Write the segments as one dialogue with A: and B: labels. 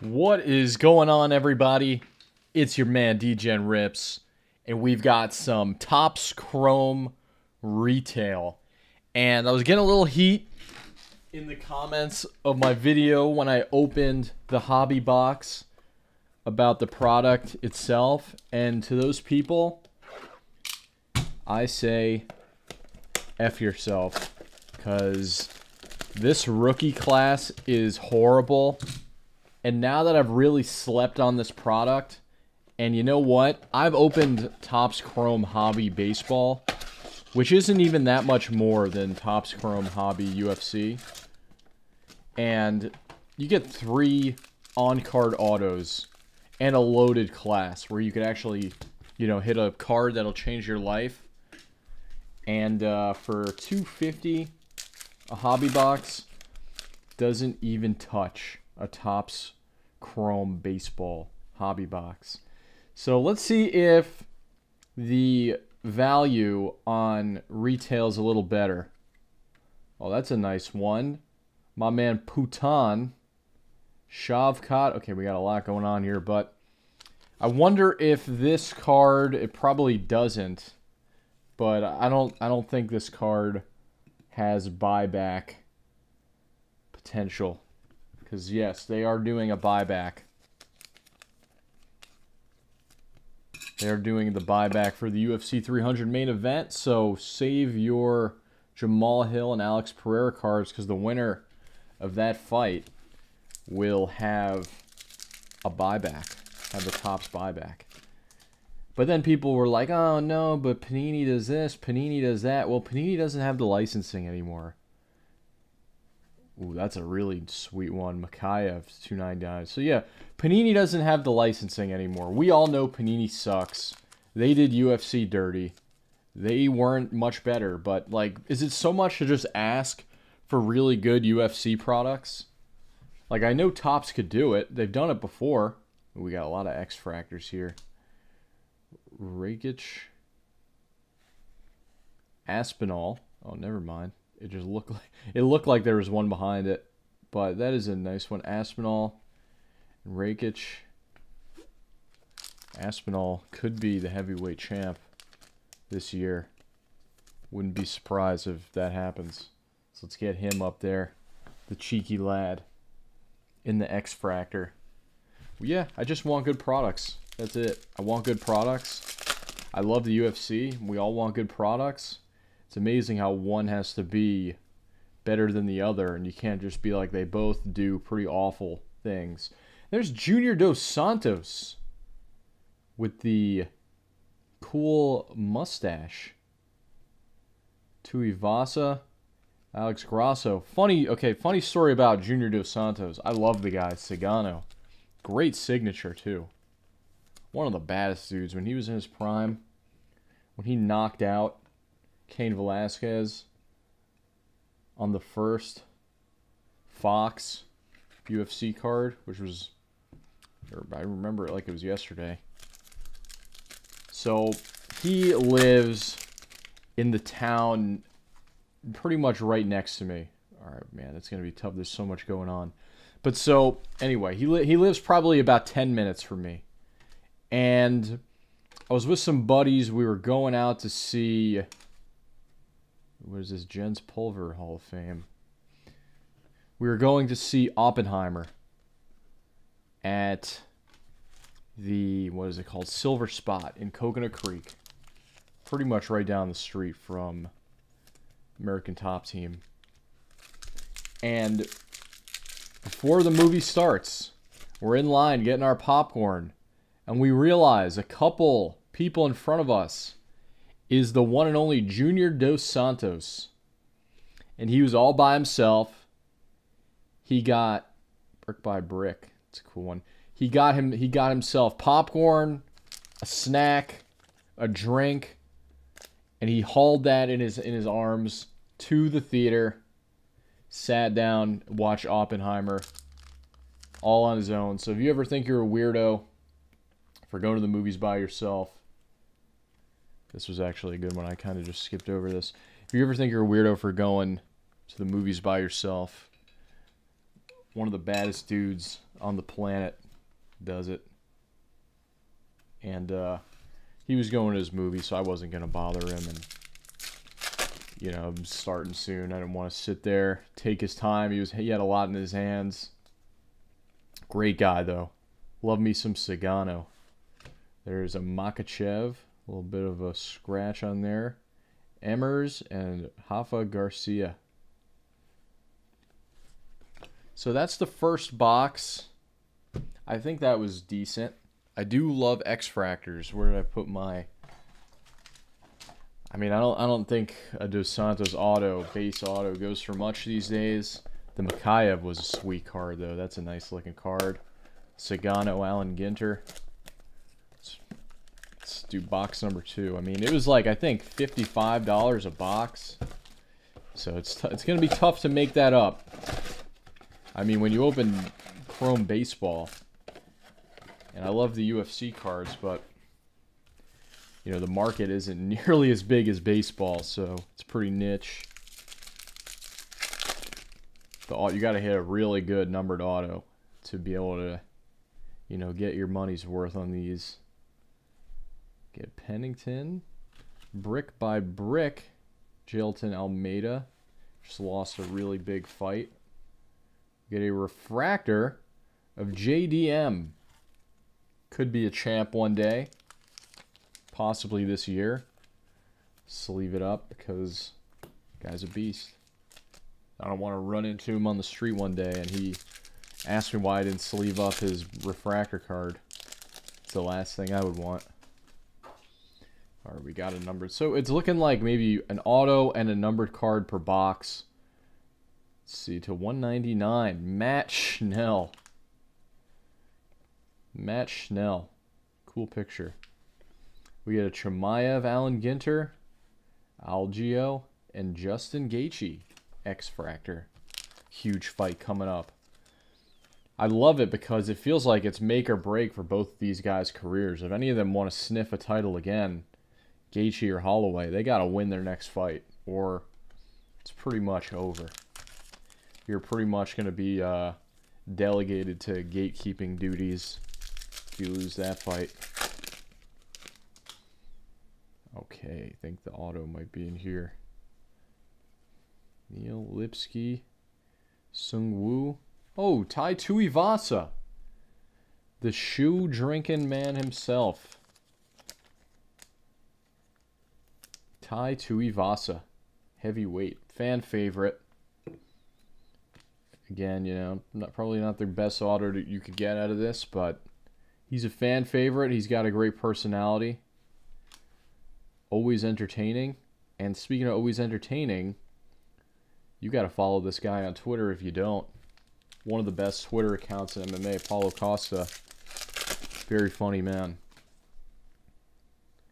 A: What is going on, everybody? It's your man Degen Rips, and we've got some Topps Chrome retail. And I was getting a little heat in the comments of my video when I opened the hobby box about the product itself. And to those people, I say F yourself, because this rookie class is horrible. And now that I've really slept on this product, and you know what? I've opened Topps Chrome Hobby Baseball, which isn't even that much more than Topps Chrome Hobby UFC. And you get 3 on-card autos and a loaded class where you could actually, hit a card that'll change your life. And for $250, a hobby box doesn't even touch a Topps Chrome Baseball hobby box. So let's see if the value on retail is a little better. Oh, that's a nice one. My man Putan Shavkat. Okay, we got a lot going on here, but I wonder if this card, it probably doesn't, but I don't think this card has buyback potential. Because, yes, they are doing a buyback. They're doing the buyback for the UFC 300 main event. So, save your Jamal Hill and Alex Pereira cards, because the winner of that fight will have a buyback. Have the Topps buyback. But then people were like, oh, no, but Panini does this, Panini does that. Well, Panini doesn't have the licensing anymore. Ooh, that's a really sweet one. Makayev, $2.99. So yeah, Panini doesn't have the licensing anymore. We all know Panini sucks. They did UFC dirty. They weren't much better, but like, is it so much to just ask for really good UFC products? Like, I know Topps could do it. They've done it before. We got a lot of X-Fractors here. Rakic. Aspinall. Oh, never mind. It just looked like there was one behind it, but that is a nice one. Aspinall, and Rakic. Aspinall could be the heavyweight champ this year. Wouldn't be surprised if that happens. So let's get him up there, the cheeky lad, in the X-Fractor. Well, yeah, I just want good products. That's it. I want good products. I love the UFC. We all want good products. It's amazing how one has to be better than the other, and you can't just be like, they both do pretty awful things. There's Junior Dos Santos with the cool mustache. Tuivasa, Alex Grasso. Funny story about Junior Dos Santos. I love the guy, Cigano. Great signature, too. One of the baddest dudes. When he was in his prime, when he knocked out Cain Velasquez on the first Fox UFC card, which was, I remember it like it was yesterday. So he lives in the town pretty much right next to me. All right, man, it's going to be tough. There's so much going on. But so, anyway, he lives probably about 10 minutes from me. And I was with some buddies. We were going out to see, what is this, Jens Pulver Hall of Fame. We were going to see Oppenheimer at the, what is it called, Silver Spot in Coconut Creek. Pretty much right down the street from American Top Team. And before the movie starts, we're in line getting our popcorn, and we realize a couple people in front of us is the one and only Junior Dos Santos. And he was all by himself. He got brick by brick. It's a cool one. He got himself popcorn, a snack, a drink, and he hauled that in his arms to the theater, sat down, watched Oppenheimer all on his own. So if you ever think you're a weirdo for going to the movies by yourself, this was actually a good one. I kind of just skipped over this. If you ever think you're a weirdo for going to the movies by yourself, One of the baddest dudes on the planet does it. And he was going to his movie, so I wasn't going to bother him. And, you know, I'm starting soon. I didn't want to sit there, take his time. He had a lot in his hands. Great guy, though. Love me some Sagano. There's a Makachev. A little bit of a scratch on there. Emmers and Rafa Garcia. So that's the first box. I think that was decent. I do love X-Fractors. Where did I put my... I mean, I don't think a Dos Santos auto, base auto, goes for much these days. The Makayev was a sweet card, though. That's a nice looking card. Sagano, Allen Ginter. Let's do box number 2. I mean, it was like, I think, $55 a box. So it's going to be tough to make that up. I mean, when you open Chrome Baseball, and I love the UFC cards, but, you know, the market isn't nearly as big as baseball, so it's pretty niche. You got to hit a really good numbered auto to be able to, you know, get your money's worth on these. Get Pennington, brick by brick, Jailton Almeida. Just lost a really big fight. Get a refractor of JDM. Could be a champ one day. Possibly this year. Sleeve it up because guy's a beast. I don't want to run into him on the street one day and he asked me why I didn't sleeve up his refractor card. It's the last thing I would want. Alright, we got a numbered. So it's looking like maybe an auto and a numbered card per box. Let's see, to 199. Matt Schnell. Matt Schnell. Cool picture. We get a Chimaev, Allen Ginter, Algio, and Justin Gaethje. X-Fractor. Huge fight coming up. I love it because it feels like it's make or break for both of these guys' careers. If any of them want to sniff a title again, Gaethje or Holloway, they got to win their next fight, or it's pretty much over. You're pretty much going to be delegated to gatekeeping duties if you lose that fight. Okay, I think the auto might be in here. Neil Lipsky, Sung Woo. Oh, Tai Tuivasa. The shoe-drinking man himself. Tai Tuivasa. Heavyweight. Fan favorite. Again, you know, probably not the best auto that you could get out of this, but he's a fan favorite. He's got a great personality. Always entertaining. And speaking of always entertaining, you got to follow this guy on Twitter if you don't. One of the best Twitter accounts in MMA, Paulo Costa. Very funny man.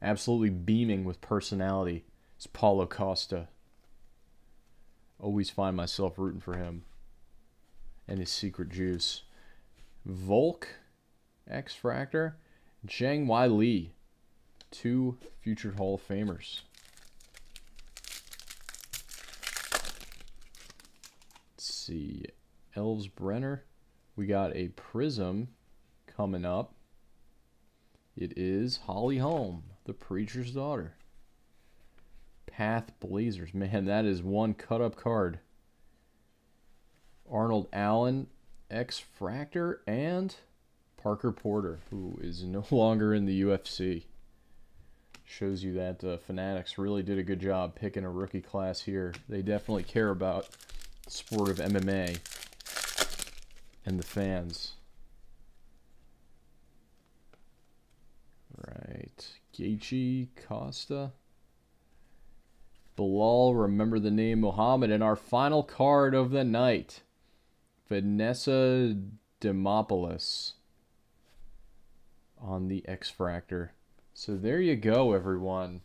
A: Absolutely beaming with personality. It's Paulo Costa. Always find myself rooting for him. And his secret juice. Volk, X-Fractor, Zhang Wai Li. 2 future Hall of Famers. Let's see. Elves Brenner. We got a Prism coming up. It is Holly Holm, the Preacher's Daughter. Path Blazers. Man, that is one cut-up card. Arnold Allen, X-Fractor, and Parker Porter, who is no longer in the UFC. Shows you that Fanatics really did a good job picking a rookie class here. They definitely care about the sport of MMA and the fans. Right. Gaethje, Costa. Bilal, remember the name, Muhammad. And our final card of the night. Vanessa Demopoulos on the X-Fractor. So there you go, everyone.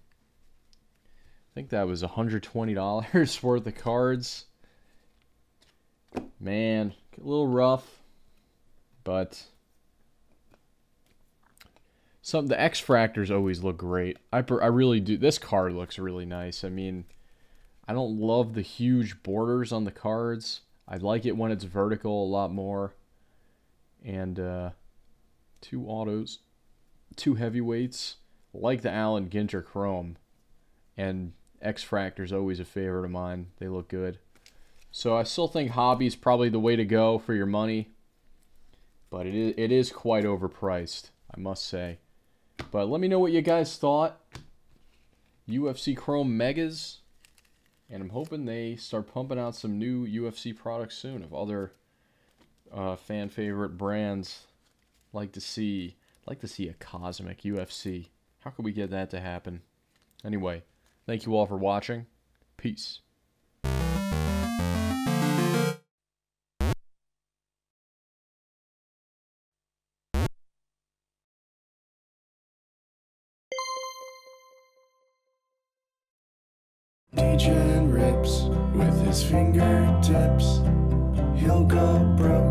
A: I think that was $120 worth of cards. Man, a little rough, but the X-Fractors always look great. I really do. This card looks really nice. I mean, I don't love the huge borders on the cards. I like it when it's vertical a lot more. And 2 autos, 2 heavyweights. Like the Allen Ginter Chrome. And X-Fractor's always a favorite of mine. They look good. So I still think hobby's probably the way to go for your money. But it is quite overpriced, I must say. But let me know what you guys thought. UFC Chrome Megas. And I'm hoping they start pumping out some new UFC products soon of other fan favorite brands. Like to see a Cosmic UFC. How could we get that to happen? Anyway, thank you all for watching. Peace.
B: Degen Rips with his fingertips. He'll go broke.